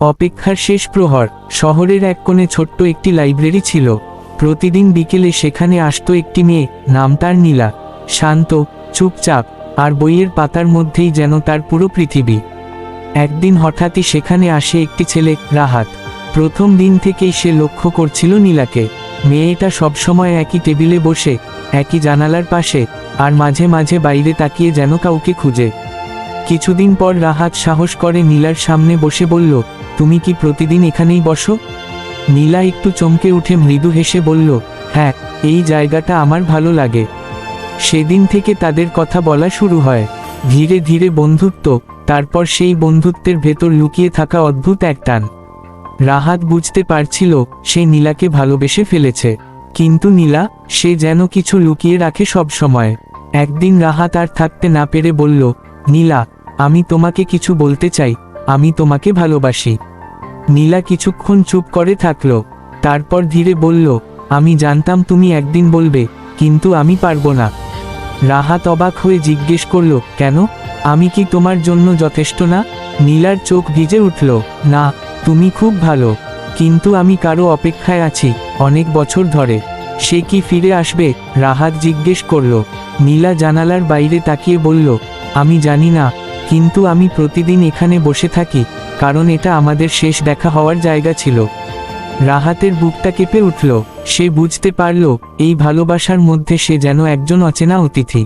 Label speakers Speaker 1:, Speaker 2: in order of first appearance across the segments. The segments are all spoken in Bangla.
Speaker 1: অপেক্ষার শেষ প্রহর। শহরের এক কোণে ছোট্ট একটি লাইব্রেরি ছিল। প্রতিদিন বিকেলে সেখানে আসতো একটি মেয়ে, নাম তার নীলা। শান্ত, চুপচাপ, আর বইয়ের পাতার মধ্যেই যেন তার পুরো পৃথিবী। একদিন হঠাৎই সেখানে আসে একটি ছেলে, রাহাত। প্রথম দিন থেকেই সে লক্ষ্য করছিল নীলাকে। মেয়েটা সবসময় একই টেবিলে বসে, একই জানালার পাশে, আর মাঝে মাঝে বাইরে তাকিয়ে যেন কাউকে খুঁজে। কিছুদিন পর রাহাত সাহস করে নীলার সামনে বসে বলল, তুমি কি প্রতিদিন এখানেই বসো? নীলা একটু চমকে উঠে মৃদু হেসে বলল, হ্যাঁ, এই জায়গাটা আমার ভালো লাগে। সেদিন থেকে তাদের কথা বলা শুরু হয়। ধীরে ধীরে বন্ধুত্ব, তারপর সেই বন্ধুত্বের ভেতর লুকিয়ে থাকা অদ্ভুত এক টান। রাহাত বুঝতে পারছিল সে নীলাকে ভালোবেসে ফেলেছে, কিন্তু নীলা, সে যেন কিছু লুকিয়ে রাখে সব সময়। একদিন রাহাত আর থাকতে না পেরে বলল, নীলা, আমি তোমাকে কিছু বলতে চাই, আমি তোমাকে ভালোবাসি। নীলা কিছুক্ষণ চুপ করে থাকলো, তারপর ধীরে বলল, আমি জানতাম তুমি একদিন বলবে, কিন্তু আমি পারবো না। রাহাত অবাক হয়ে জিজ্ঞেস করল, কেন? আমি কি তোমার জন্য যথেষ্ট না? নীলার চোখ ভিজে উঠল, না, তুমি খুব ভালো, কিন্তু আমি কারো অপেক্ষায় আছি, অনেক বছর ধরে। সে কি ফিরে আসবে? রাহাত জিজ্ঞেস করল। নীলা জানালার বাইরে তাকিয়ে বলল, আমি জানি না, কিন্তু আমি প্রতিদিন এখানে বসে থাকি, কারণ এটা আমাদের শেষ দেখা হওয়ার জায়গা ছিল। রাহাতের বুকটা কেঁপে উঠল। সে বুঝতে পারল এই ভালোবাসার মধ্যে সে যেন একজন অচেনা অতিথি।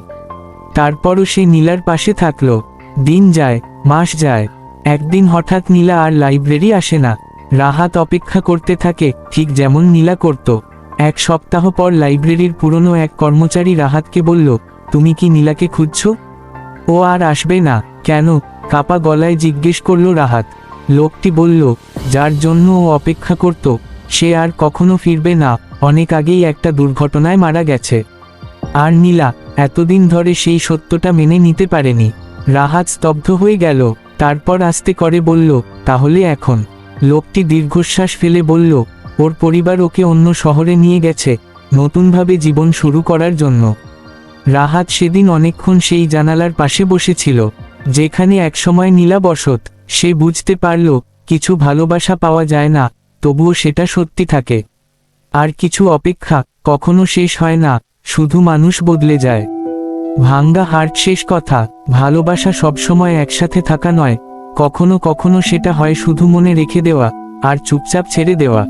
Speaker 1: তারপরও সে নীলার পাশে থাকল। দিন যায়, মাস যায়। একদিন হঠাৎ নীলা আর লাইব্রেরি আসে না। রাহাত অপেক্ষা করতে থাকে, ঠিক যেমন নীলা করত। এক সপ্তাহ পর লাইব্রেরির পুরনো এক কর্মচারী রাহাতকে বলল, তুমি কি নীলাকে খুঁজছ? ও আর আসবে না কেন? কাপা গলায় জিজ্ঞেস করল রাহাত। লোকটি বলল, যার জন্য ও অপেক্ষা করত, সে আর কখনো ফিরবে না, অনেক আগেই একটা দুর্ঘটনায় মারা গেছে। আর নীলা এতদিন ধরে সেই সত্যটা মেনে নিতে পারেনি। রাহাত স্তব্ধ হয়ে গেল, তারপর আস্তে করে বলল, তাহলে এখন? লোকটি দীর্ঘশ্বাস ফেলে বলল, ওর পরিবার ওকে অন্য শহরে নিয়ে গেছে, নতুনভাবে জীবন শুরু করার জন্য। রাহাত সেদিন অনেকক্ষণ সেই জানালার পাশে বসেছিল, যেখানে একসময় নীলা বসত। সে বুঝতে পারল, কিছু ভালোবাসা পাওয়া যায় না, তবুও সেটা সত্যি থাকে। আর কিছু অপেক্ষা কখনো শেষ হয় না, শুধু মানুষ বদলে যায়। ভাঙ্গা হার্ট শেষ কথা। ভালোবাসা সবসময় একসাথে থাকা নয়, কখনো কখনো সেটা হয় শুধু মনে রেখে দেওয়া, আর চুপচাপ ছেড়ে দেওয়া।